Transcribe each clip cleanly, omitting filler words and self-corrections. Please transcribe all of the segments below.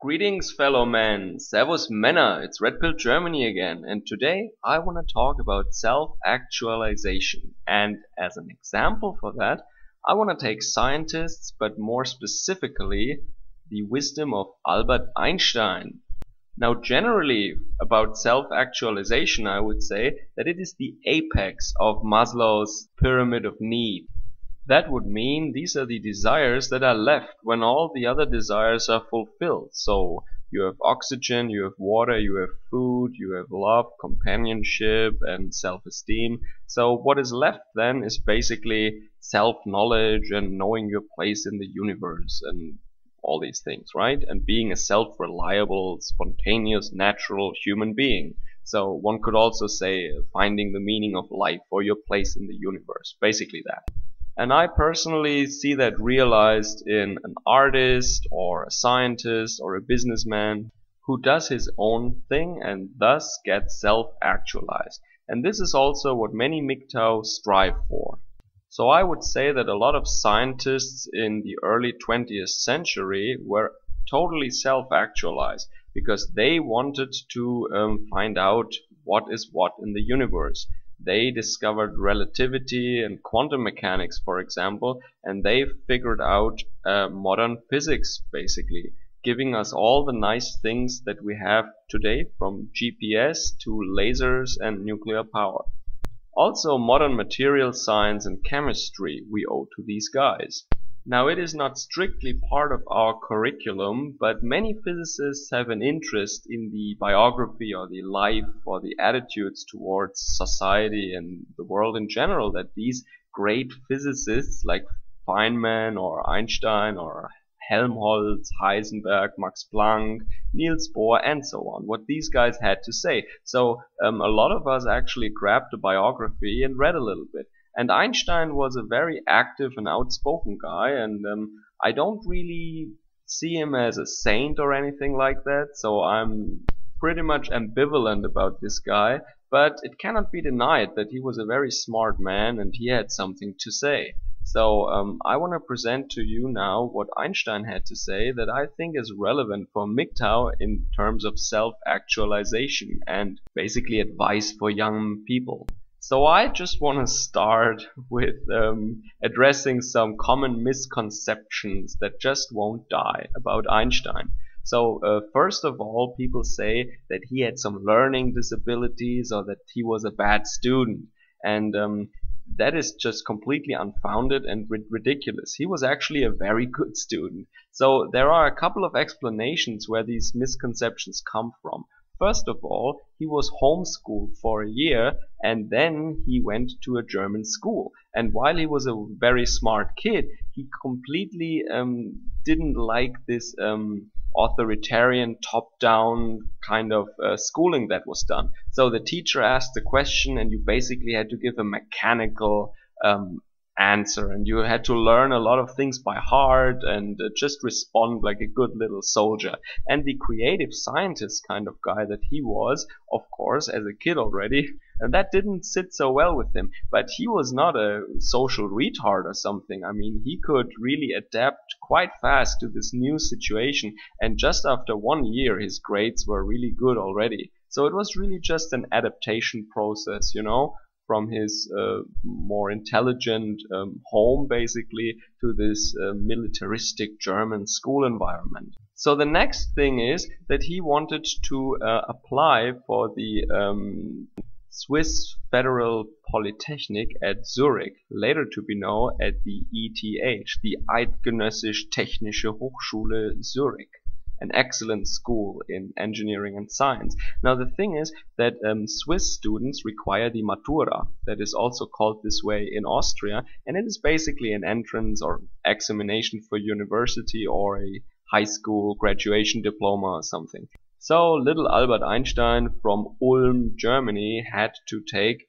Greetings, fellow men. Servus Männer. It's Red Pill Germany again, and today I want to talk about self-actualization. And as an example for that, I want to take scientists, but more specifically, the wisdom of Albert Einstein. Now, generally, about self-actualization, I would say that it is the apex of Maslow's pyramid of need. That would mean these are the desires that are left when all the other desires are fulfilled. So you have oxygen, you have water, you have food, you have love, companionship, and self-esteem. So what is left then is basically self-knowledge and knowing your place in the universe and all these things, right? And being a self-reliable, spontaneous, natural human being. So one could also say finding the meaning of life or your place in the universe. Basically that. And I personally see that realized in an artist or a scientist or a businessman who does his own thing and thus gets self-actualized. And this is also what many MGTOW strive for. So I would say that a lot of scientists in the early 20th century were totally self-actualized because they wanted to find out what is what in the universe. They discovered relativity and quantum mechanics, for example, and they figured out modern physics, basically, giving us all the nice things that we have today, from GPS to lasers and nuclear power. Also, modern material science and chemistry we owe to these guys. Now, it is not strictly part of our curriculum, but many physicists have an interest in the biography or the life or the attitudes towards society and the world in general that these great physicists like Feynman or Einstein or Helmholtz, Heisenberg, Max Planck, Niels Bohr, and so on, what these guys had to say. So a lot of us actually grabbed a biography and read a little bit. And Einstein was a very active and outspoken guy, and I don't really see him as a saint or anything like that, so I'm pretty much ambivalent about this guy, but it cannot be denied that he was a very smart man and he had something to say. So I want to present to you now what Einstein had to say that I think is relevant for MGTOW in terms of self-actualization and basically advice for young people. So I just want to start with addressing some common misconceptions that just won't die about Einstein. So first of all, people say that he had some learning disabilities or that he was a bad student. And that is just completely unfounded and ridiculous. He was actually a very good student. So there are a couple of explanations where these misconceptions come from. First of all, he was homeschooled for a year and then he went to a German school. And while he was a very smart kid, he completely didn't like this authoritarian top-down kind of schooling that was done. So the teacher asked a question and you basically had to give a mechanical answer, and you had to learn a lot of things by heart and just respond like a good little soldier. And the creative scientist kind of guy that he was, of course, as a kid already, and that didn't sit so well with him. But he was not a social retard or something. I mean, he could really adapt quite fast to this new situation, and just after 1 year his grades were really good already. So it was really just an adaptation process, you know, from his more intelligent home basically to this militaristic German school environment. So the next thing is that he wanted to apply for the Swiss Federal Polytechnic at Zurich, later to be known as the ETH, the Eidgenössische Technische Hochschule Zurich, an excellent school in engineering and science. Now the thing is that Swiss students require the Matura, that is also called this way in Austria, and it is basically an entrance or examination for university or a high school graduation diploma or something. So little Albert Einstein from Ulm, Germany had to take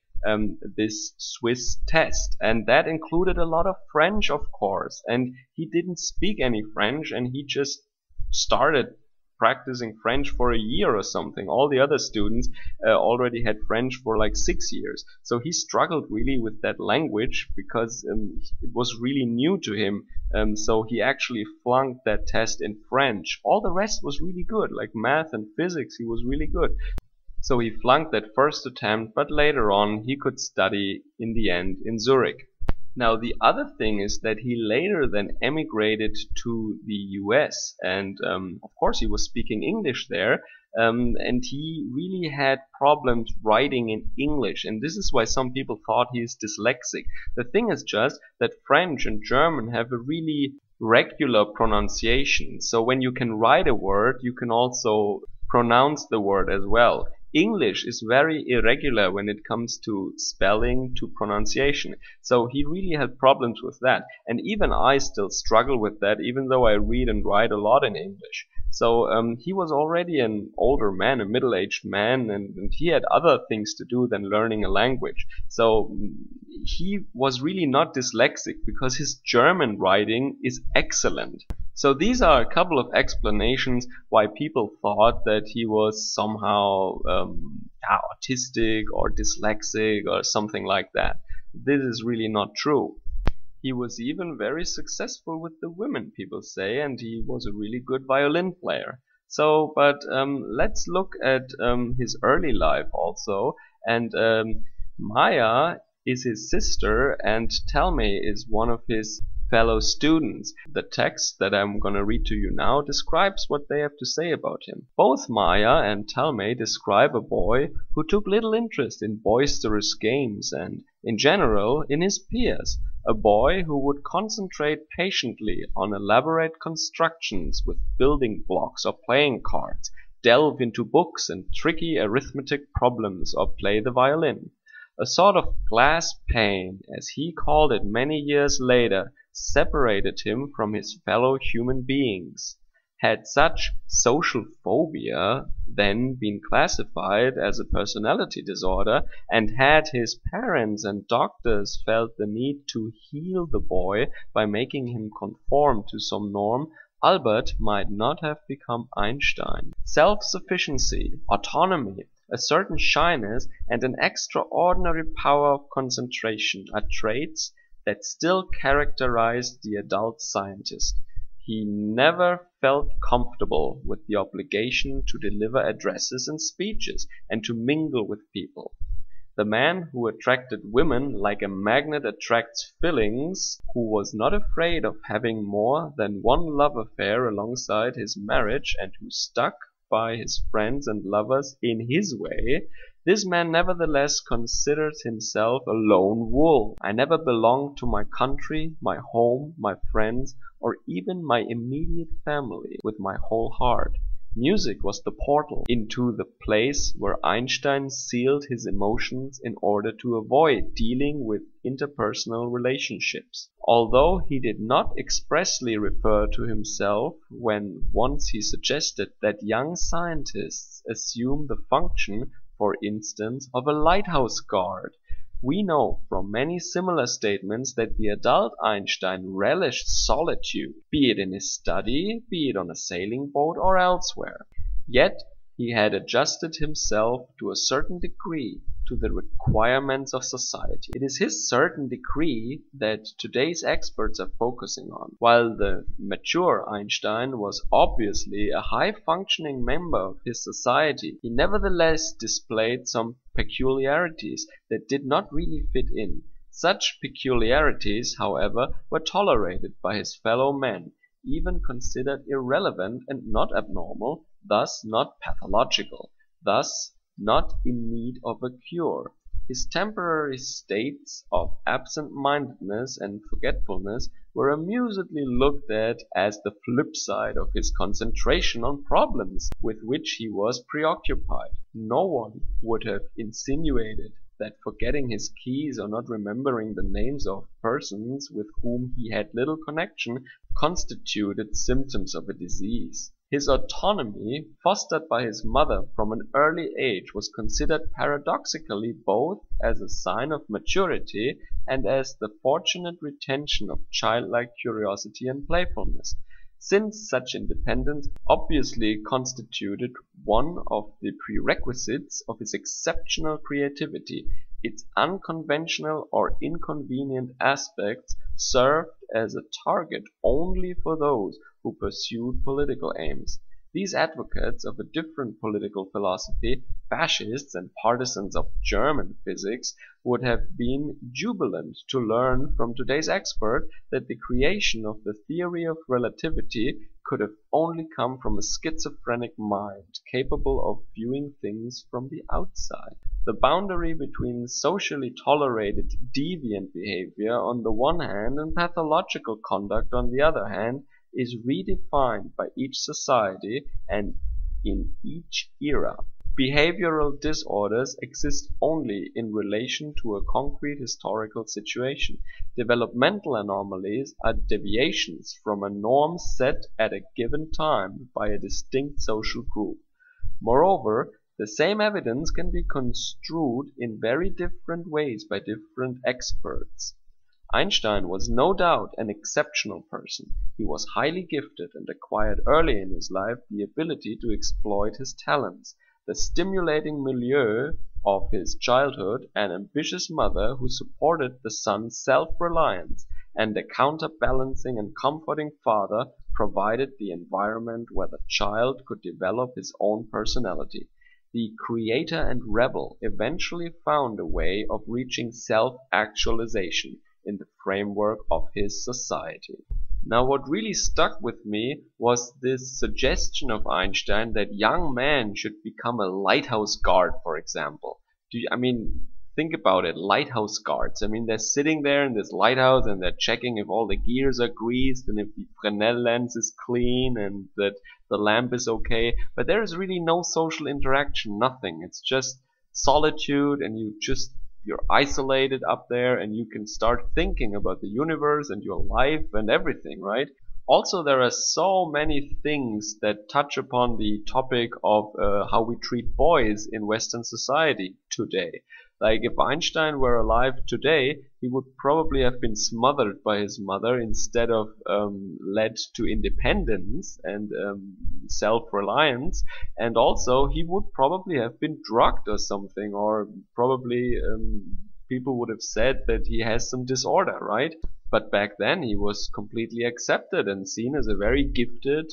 this Swiss test, and that included a lot of French, of course, and he didn't speak any French and he just started practicing French for a year or something. All the other students already had French for like 6 years. So he struggled really with that language because it was really new to him. So he actually flunked that test in French. All the rest was really good, like math and physics, he was really good. So he flunked that first attempt, but later on he could study in the end in Zurich. Now the other thing is that he later then emigrated to the US, and of course he was speaking English there, and he really had problems writing in English, and this is why some people thought he is dyslexic. The thing is just that French and German have a really regular pronunciation, so when you can write a word you can also pronounce the word as well. English is very irregular when it comes to spelling, to pronunciation. So he really had problems with that. And even I still struggle with that, even though I read and write a lot in English. So he was already an older man, a middle-aged man, and he had other things to do than learning a language. So he was really not dyslexic because his German writing is excellent. So these are a couple of explanations why people thought that he was somehow autistic or dyslexic or something like that. This is really not true. He was even very successful with the women, people say, and he was a really good violin player. So, but let's look at his early life also. And Maya is his sister, and Telme is one of his fellow students. The text that I'm gonna read to you now describes what they have to say about him. Both Maya and Telme describe a boy who took little interest in boisterous games and, in general, in his peers. A boy who would concentrate patiently on elaborate constructions with building blocks or playing cards, delve into books and tricky arithmetic problems, or play the violin. A sort of glass pane, as he called it many years later, separated him from his fellow human beings. Had such social phobia then been classified as a personality disorder, and had his parents and doctors felt the need to heal the boy by making him conform to some norm, Albert might not have become Einstein. Self-sufficiency, autonomy, a certain shyness, and an extraordinary power of concentration are traits that still characterized the adult scientist. He never felt comfortable with the obligation to deliver addresses and speeches and to mingle with people. The man who attracted women like a magnet attracts fillings, who was not afraid of having more than one love affair alongside his marriage, and who stuck by his friends and lovers in his way, this man nevertheless considered himself a lone wolf. I never belonged to my country, my home, my friends, or even my immediate family with my whole heart. Music was the portal into the place where Einstein sealed his emotions in order to avoid dealing with interpersonal relationships. Although he did not expressly refer to himself when once he suggested that young scientists assume the function, for instance, of a lighthouse guard, we know from many similar statements that the adult Einstein relished solitude, be it in his study, be it on a sailing boat or elsewhere. Yet he had adjusted himself to a certain degree to the requirements of society. It is his certain degree that today's experts are focusing on. While the mature Einstein was obviously a high-functioning member of his society, he nevertheless displayed some peculiarities that did not really fit in. Such peculiarities, however, were tolerated by his fellow men, even considered irrelevant and not abnormal, thus not pathological, thus not in need of a cure. His temporary states of absent-mindedness and forgetfulness were amusedly looked at as the flip side of his concentration on problems with which he was preoccupied. No one would have insinuated that forgetting his keys or not remembering the names of persons with whom he had little connection constituted symptoms of a disease. His autonomy, fostered by his mother from an early age, was considered paradoxically both as a sign of maturity and as the fortunate retention of childlike curiosity and playfulness. since such independence obviously constituted one of the prerequisites of his exceptional creativity. Its unconventional or inconvenient aspects served as a target only for those who pursued political aims. These advocates of a different political philosophy, fascists and partisans of German physics, would have been jubilant to learn from today's expert that the creation of the theory of relativity could have only come from a schizophrenic mind capable of viewing things from the outside. The boundary between socially tolerated deviant behavior on the one hand and pathological conduct on the other hand is redefined by each society and in each era. Behavioral disorders exist only in relation to a concrete historical situation. Developmental anomalies are deviations from a norm set at a given time by a distinct social group. Moreover, the same evidence can be construed in very different ways by different experts. Einstein was no doubt an exceptional person. He was highly gifted and acquired early in his life the ability to exploit his talents. The stimulating milieu of his childhood, an ambitious mother who supported the son's self-reliance, and a counterbalancing and comforting father provided the environment where the child could develop his own personality. The creator and rebel eventually found a way of reaching self-actualization in the framework of his society. Now what really stuck with me was this suggestion of Einstein that young men should become a lighthouse guard, for example. Think about it, lighthouse guards. They're sitting there in this lighthouse and they're checking if all the gears are greased and if the Fresnel lens is clean and that the lamp is okay. But there is really no social interaction, nothing. It's just solitude and you're isolated up there and you can start thinking about the universe and your life and everything, right? Also, there are so many things that touch upon the topic of how we treat boys in Western society today. Like if Einstein were alive today, he would probably have been smothered by his mother instead of led to independence and self-reliance. And also he would probably have been drugged or something, or probably people would have said that he has some disorder, right? But back then he was completely accepted and seen as a very gifted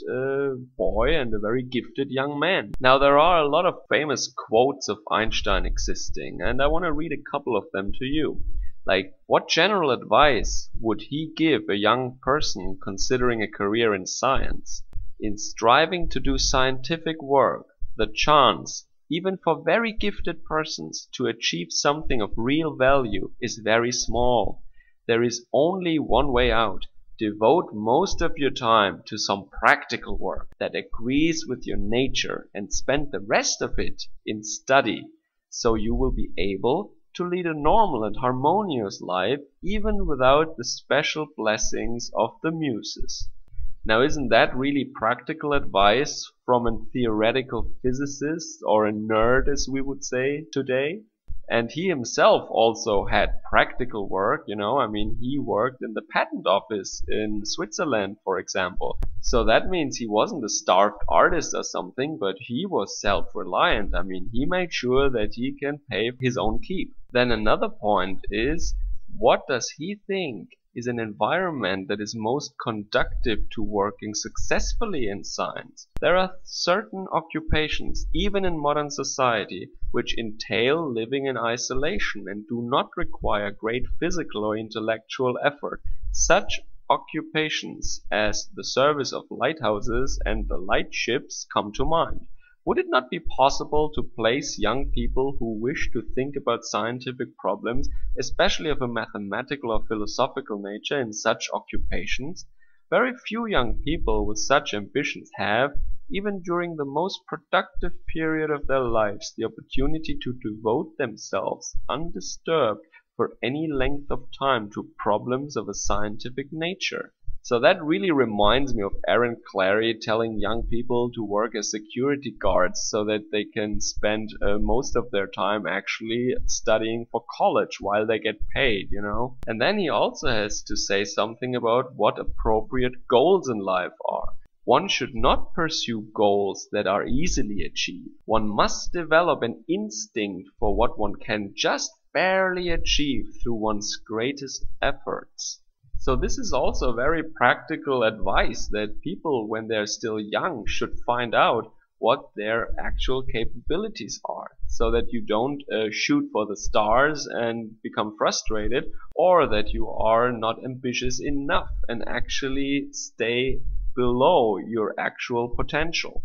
boy and a very gifted young man. Now there are a lot of famous quotes of Einstein existing, and I want to read a couple of them to you. Like, what general advice would he give a young person considering a career in science? In striving to do scientific work, the chance, even for very gifted persons, to achieve something of real value is very small. There is only one way out. Devote most of your time to some practical work that agrees with your nature and spend the rest of it in study, so you will be able to lead a normal and harmonious life even without the special blessings of the muses. Now, isn't that really practical advice from a theoretical physicist, or a nerd as we would say today? And he himself also had practical work, he worked in the patent office in Switzerland, for example. So that means he wasn't a starved artist or something, but he was self-reliant. He made sure that he can pay his own keep. Then another point is, what does he think is an environment that is most conducive to working successfully in science? There are certain occupations, even in modern society, which entail living in isolation and do not require great physical or intellectual effort. Such occupations as the service of lighthouses and the lightships come to mind. Would it not be possible to place young people who wish to think about scientific problems, especially of a mathematical or philosophical nature, in such occupations? Very few young people with such ambitions have, even during the most productive period of their lives, the opportunity to devote themselves undisturbed for any length of time to problems of a scientific nature. So that really reminds me of Aaron Clary telling young people to work as security guards so that they can spend most of their time actually studying for college while they get paid, And then he also has to say something about what appropriate goals in life are. One should not pursue goals that are easily achieved. One must develop an instinct for what one can just barely achieve through one's greatest efforts. So this is also very practical advice that people, when they're still young, should find out what their actual capabilities are, so that you don't shoot for the stars and become frustrated, or that you are not ambitious enough and actually stay below your actual potential.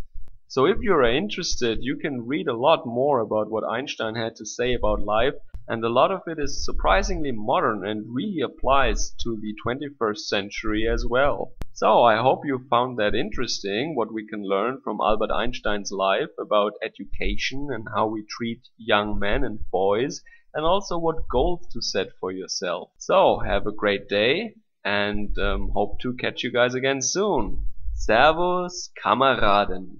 So if you're interested, you can read a lot more about what Einstein had to say about life, and a lot of it is surprisingly modern and really applies to the 21st century as well. So I hope you found that interesting, what we can learn from Albert Einstein's life about education and how we treat young men and boys, and also what goals to set for yourself. So have a great day, and hope to catch you guys again soon. Servus, Kameraden.